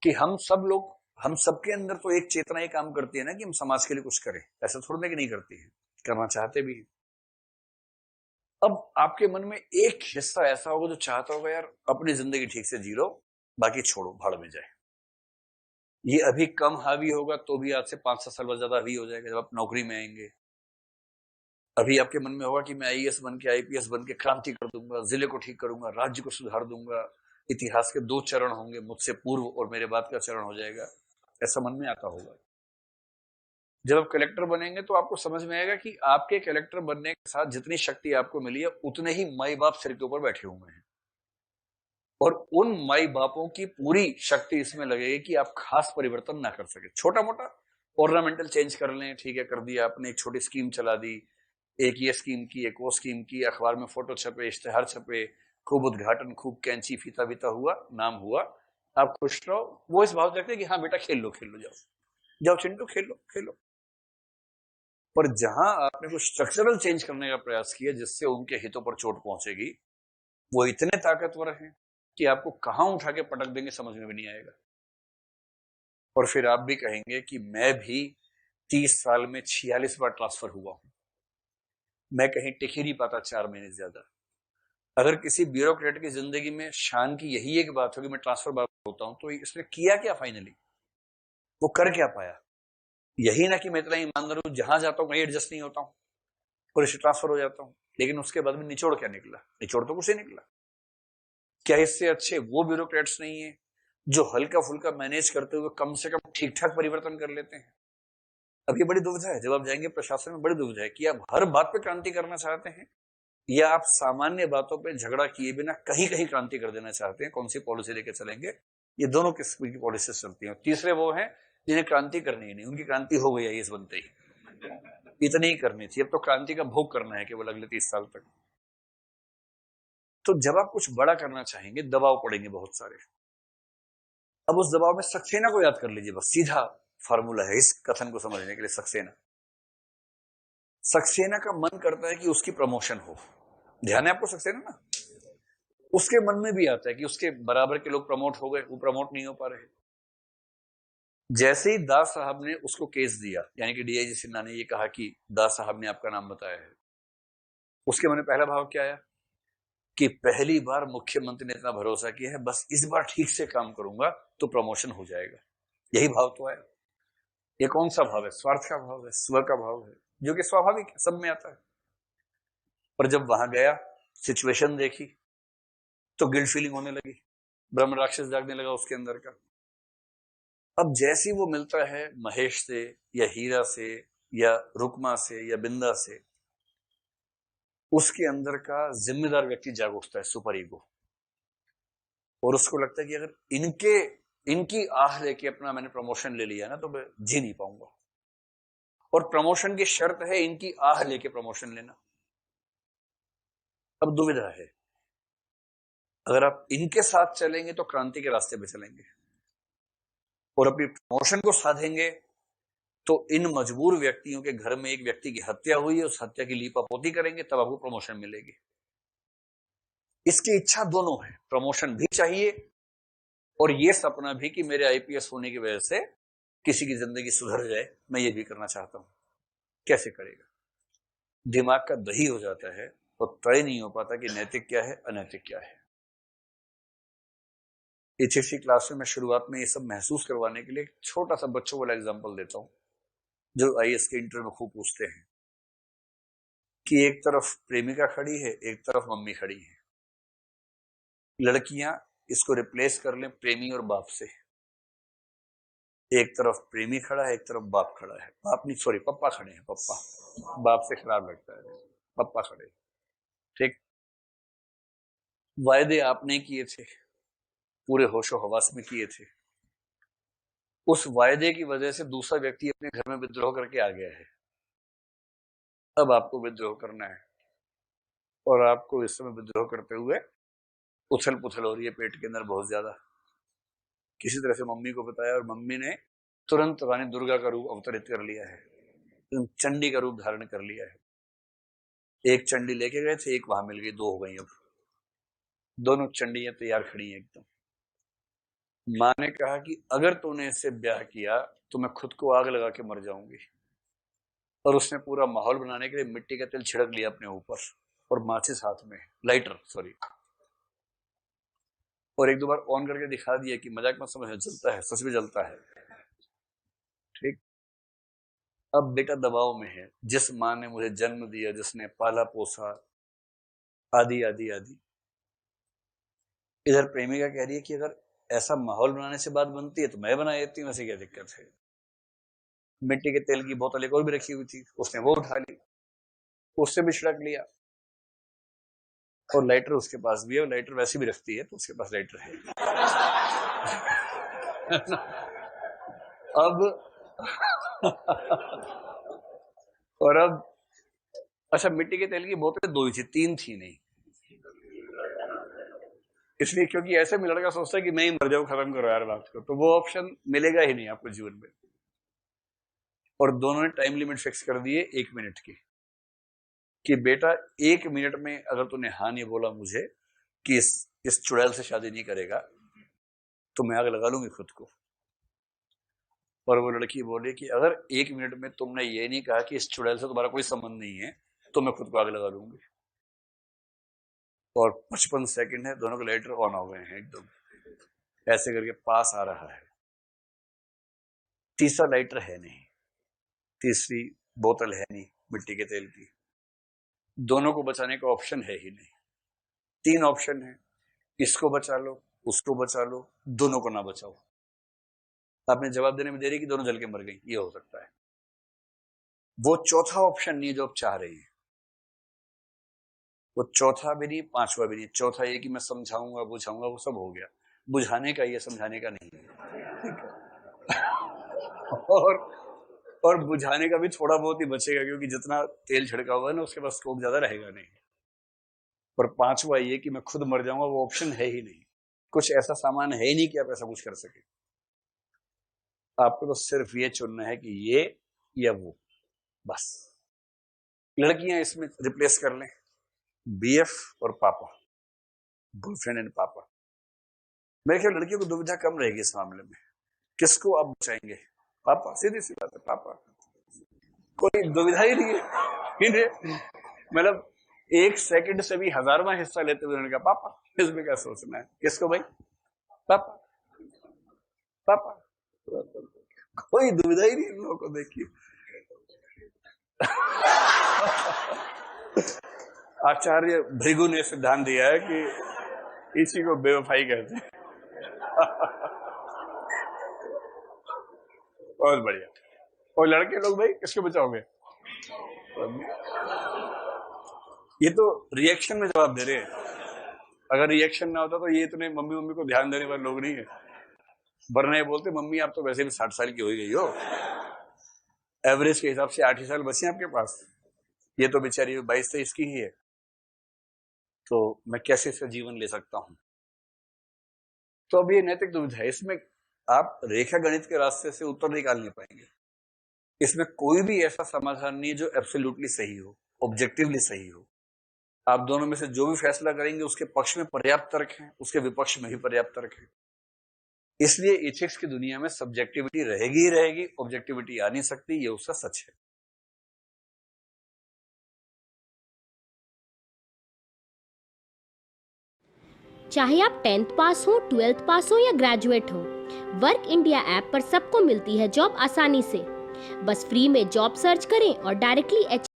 कि हम सब लोग, हम सबके अंदर तो एक चेतना ही काम करती है ना कि हम समाज के लिए कुछ करें। ऐसा थोड़ा ना कि नहीं करती है, करना चाहते भी हैं। अब आपके मन में एक हिस्सा ऐसा होगा जो चाहता होगा यार अपनी जिंदगी ठीक से जी लो, बाकी छोड़ो भाड़ में जाए। ये अभी कम हावी होगा तो भी आज से 5-7 साल बाद ज्यादा हावी हो जाएगा जब आप नौकरी में आएंगे। अभी आपके मन में होगा कि मैं आईएएस बन के आईपीएस बन के क्रांति कर दूंगा, जिले को ठीक करूंगा, राज्य को सुधार दूंगा, इतिहास के 2 चरण होंगे, मुझसे पूर्व और मेरे बाद का चरण हो जाएगा, ऐसा मन में आता होगा। जब आप कलेक्टर बनेंगे तो आपको समझ में आएगा कि आपके कलेक्टर बनने के साथ जितनी शक्ति आपको मिली है उतने ही माई बाप सिर के ऊपर बैठे हुए हैं, और उन माई बापों की पूरी शक्ति इसमें लगेगी कि आप खास परिवर्तन ना कर सके। छोटा मोटा ऑर्नामेंटल चेंज कर लें, ठीक है, कर दिया आपने, एक छोटी स्कीम चला दी, एक ये स्कीम की, एक वो स्कीम की, अखबार में फोटो छपे, इश्तेहार छपे, खूब उद्घाटन, खूब कैंची फीता बीता हुआ, नाम हुआ, आप खुश रहो। वो इस भाव रखते कि हाँ बेटा खेल लो जाओ, जाओ चिंटू खेलो खेलो। पर जहां आपने कुछ स्ट्रक्चरल चेंज करने का प्रयास किया जिससे उनके हितों पर चोट पहुंचेगी, वो इतने ताकतवर हैं कि आपको कहां उठा के पटक देंगे समझ में भी नहीं आएगा। और फिर आप भी कहेंगे कि मैं भी 30 साल में 46 बार ट्रांसफर हुआ हूं, मैं कहीं टिक ही नहीं पाता 4 महीने से ज्यादा। अगर किसी ब्यूरोक्रेट की जिंदगी में शान की यही एक बात होगी मैं ट्रांसफर बार होता हूं, तो इसने किया क्या फाइनली, वो कर क्या पाया? यही ना कि मैं इतना ईमानदार हूं, जहां जाता हूं कहीं एडजस्ट नहीं होता हूं और इसे ट्रांसफर हो जाता हूं। लेकिन उसके बाद में निचोड़ क्या निकला? निचोड़ तो कुछ ही निकला। क्या इससे अच्छे वो ब्यूरोक्रेट्स नहीं है जो हल्का फुल्का मैनेज करते हुए कम से कम ठीक ठाक परिवर्तन कर लेते हैं? अब ये बड़ी दुविधा है, जब आप जाएंगे प्रशासन में बड़ी दुविधा है कि आप हर बात पे क्रांति करना चाहते हैं या आप सामान्य बातों पे झगड़ा किए बिना कहीं कहीं क्रांति कर देना चाहते हैं। कौन सी पॉलिसी लेके चलेंगे? ये दोनों किस्म की पॉलिसी चलती हैं। तीसरे वो हैं जिन्हें क्रांति करनी ही नहीं, उनकी क्रांति हो गई है इस बनते ही, इतनी ही करनी थी, अब तो क्रांति का भोग करना है केवल अगले 30 साल तक। तो जब आप कुछ बड़ा करना चाहेंगे दबाव पड़ेंगे बहुत सारे। अब उस दबाव में सक्सेना को याद कर लीजिए, बस सीधा फार्मूला है इस कथन को समझने के लिए। सक्सेना, सक्सेना का मन करता है कि उसकी प्रमोशन हो। ध्यान है आपको सक्सेना ना? उसके मन में भी आता है कि उसके बराबर के लोग प्रमोट हो गए, वो प्रमोट नहीं हो पा रहे। जैसे ही दास साहब ने उसको केस दिया, यानी कि डीआईजी सिन्हा ने ये कहा कि दास साहब ने आपका नाम बताया है, उसके मन में पहला भाव क्या आया कि पहली बार मुख्यमंत्री ने इतना भरोसा किया है, बस इस बार ठीक से काम करूंगा तो प्रमोशन हो जाएगा। यही भाव तो आया। ये कौन सा भाव है? स्वार्थ का भाव है, स्व का भाव है, जो कि स्वाभाविक है, सब में आता है। पर जब वहां गया, सिचुएशन देखी, तो गिल्ट फीलिंग होने लगी, ब्रह्म राक्षस जागने लगा उसके अंदर का। अब जैसे वो मिलता है महेश से या हीरा से या रुकमा से या बिंदा से, उसके अंदर का जिम्मेदार व्यक्ति जाग उठता है, सुपर ईगो, और उसको लगता है कि अगर इनकी आह लेके अपना मैंने प्रमोशन ले लिया ना तो मैं जी नहीं पाऊंगा, और प्रमोशन की शर्त है इनकी आह लेके प्रमोशन लेना। अब दुविधा है, अगर आप इनके साथ चलेंगे तो क्रांति के रास्ते पे चलेंगे, और अपनी प्रमोशन को साधेंगे तो इन मजबूर व्यक्तियों के घर में एक व्यक्ति की हत्या हुई है, उस हत्या की लीपापोती करेंगे तब आपको प्रमोशन मिलेगी। इसकी इच्छा दोनों है, प्रमोशन भी चाहिए और ये सपना भी कि मेरे आईपीएस होने की वजह से किसी की जिंदगी सुधर जाए, मैं ये भी करना चाहता हूं। कैसे करेगा? दिमाग का दही हो जाता है और तय नहीं हो पाता कि नैतिक क्या है अनैतिक क्या है। एचएससी क्लास में मैं शुरुआत में ये सब महसूस करवाने के लिए एक छोटा सा बच्चों वाला एग्जांपल देता हूं, जो आईएएस के इंटरव्यू में खूब पूछते हैं कि एक तरफ प्रेमिका खड़ी है, एक तरफ मम्मी खड़ी है, लड़कियां इसको रिप्लेस कर लें प्रेमी और बाप से। एक तरफ प्रेमी खड़ा है, एक तरफ बाप खड़ा है, बाप नहीं सॉरी पप्पा खड़े हैं, पप्पा, बाप से खराब लगता है, पप्पा खड़े। ठीक, वायदे आपने किए थे, पूरे होशो हवास में किए थे, उस वायदे की वजह से दूसरा व्यक्ति अपने घर में विद्रोह करके आ गया है, अब आपको विद्रोह करना है, और आपको इस समय विद्रोह करते हुए उछल पुछल हो रही है पेट के अंदर बहुत ज्यादा। किसी तरह से मम्मी को बताया और मम्मी ने तुरंत रानी दुर्गा का रूप अवतरित कर लिया है, चंडी का रूप धारण कर लिया है। एक चंडी लेके गए थे, एक वहां मिल गई, 2 हो गई। अब दोनों चंडियां तैयार खड़ी हैं एकदम। माँ ने कहा कि अगर तूने इससे ब्याह किया तो मैं खुद को आग लगा के मर जाऊंगी। और उसने पूरा माहौल बनाने के लिए मिट्टी का तेल छिड़क लिया अपने ऊपर और माचिस हाथ में, लाइटर सॉरी, और एक दो बार ऑन करके दिखा दिया कि मजाक मत समझ, जलता है, सच में जलता है। ठीक। अब बेटा दबाव में है, जिस माँ ने मुझे जन्म दिया, जिसने पाला पोसा, आदि आदि आदि। इधर प्रेमिका कह रही है कि अगर ऐसा माहौल बनाने से बात बनती है तो मैं बना देती हूँ, ऐसे क्या दिक्कत है। मिट्टी के तेल की बोतल एक और भी रखी हुई थी, उसने वो उठा ली, उससे भी छिड़क लिया, और लाइटर उसके पास भी है, और लाइटर वैसे भी रखती है तो उसके पास लाइटर है। अब और अब अच्छा, मिट्टी के तेल की बोतलें दो ही थी, तीन थी नहीं। इसलिए क्योंकि ऐसे में लड़का सोचता है कि मैं ही मर जाऊं, खत्म करो यार बात को, तो वो ऑप्शन मिलेगा ही नहीं आपको जीवन में। और दोनों ने टाइम लिमिट फिक्स कर दिए 1 मिनट की, कि बेटा 1 मिनट में अगर तूने हाँ नहीं बोला मुझे कि इस चुड़ैल से शादी नहीं करेगा तो मैं आग लगा लूंगी खुद को। और वो लड़की बोली कि अगर 1 मिनट में तुमने ये नहीं कहा कि इस चुड़ैल से तुम्हारा कोई संबंध नहीं है तो मैं खुद को आग लगा लूंगी। और 55 सेकंड है, दोनों के लाइटर ऑन हो गए हैं एकदम, ऐसे करके पास आ रहा है। तीसरा लाइटर है नहीं, तीसरी बोतल है नहीं मिट्टी के तेल की, दोनों को बचाने का ऑप्शन है ही नहीं। 3 ऑप्शन है, इसको बचा लो, उसको बचा लो, दोनों को ना बचाओ। आपने जवाब देने में देरी कि दोनों जल के मर गई, ये हो सकता है। वो चौथा ऑप्शन नहीं है जो आप चाह रही है, वो चौथा भी नहीं, पांचवा भी नहीं, चौथा ये कि मैं समझाऊंगा बुझाऊंगा, वो सब हो गया, बुझाने का, ये समझाने का नहीं है। और बुझाने का भी थोड़ा बहुत ही बचेगा, क्योंकि जितना तेल छिड़का हुआ है ना उसके पास स्कोप ज्यादा रहेगा नहीं। और पांचवा ये कि मैं खुद मर जाऊंगा, वो ऑप्शन है ही नहीं। कुछ ऐसा सामान है ही नहीं कि आप ऐसा कुछ कर सके। आपको तो सिर्फ ये चुनना है कि ये या वो, बस। लड़कियां इसमें रिप्लेस कर लें बीएफ और पापा, गर्लफ्रेंड एंड पापा। मेरे ख्याल लड़कियों को दुविधा कम रहेगी इस मामले में। किसको आप बचाएंगे? पापा, सीधी सी बात है, पापा, कोई दुविधा ही नहीं है। मतलब 1 सेकंड से भी 1000वां हिस्सा लेते हुए उन्होंने कहा पापा, इसमें क्या सोचना है, किसको भाई? पापा पापा, कोई दुविधा ही नहीं इन लोगों को, देखिए। आचार्य भृगु ने सिद्धांत दिया है कि इसी को बेवफाई कहते हैं। बहुत बढ़िया। और लड़के लोग भाई किसको बचाओगे? ये तो रिएक्शन में जवाब दे रहे हैं। अगर रिएक्शन ना होता तो ये इतने मम्मी मम्मी को ध्यान देने वाले लोग नहीं है, वरना ये बोलते मम्मी आप तो वैसे भी 60 साल की हो गई हो, एवरेज के हिसाब से 8 ही साल बचे आपके पास, ये तो बेचारी 22-23 की ही है, तो मैं कैसे इसका जीवन ले सकता हूं। तो अब ये नैतिक दुविधा है, इसमें आप रेखा गणित के रास्ते से उत्तर निकाल नहीं पाएंगे। इसमें कोई भी ऐसा समाधान नहीं है जो एब्सोल्युटली सही हो, ऑब्जेक्टिवली सही हो। आप दोनों में से जो भी फैसला करेंगे उसके पक्ष में पर्याप्त तर्क है, उसके विपक्ष में भी पर्याप्त तर्क है। इसलिए एथिक्स की दुनिया में सब्जेक्टिविटी रहेगी ही रहेगी, ऑब्जेक्टिविटी आ नहीं सकती, ये उसका सच है। चाहे आप 10th पास हो, 12th पास हो या ग्रेजुएट हो, वर्क इंडिया ऐप पर सबको मिलती है जॉब आसानी से। बस फ्री में जॉब सर्च करें और डायरेक्टली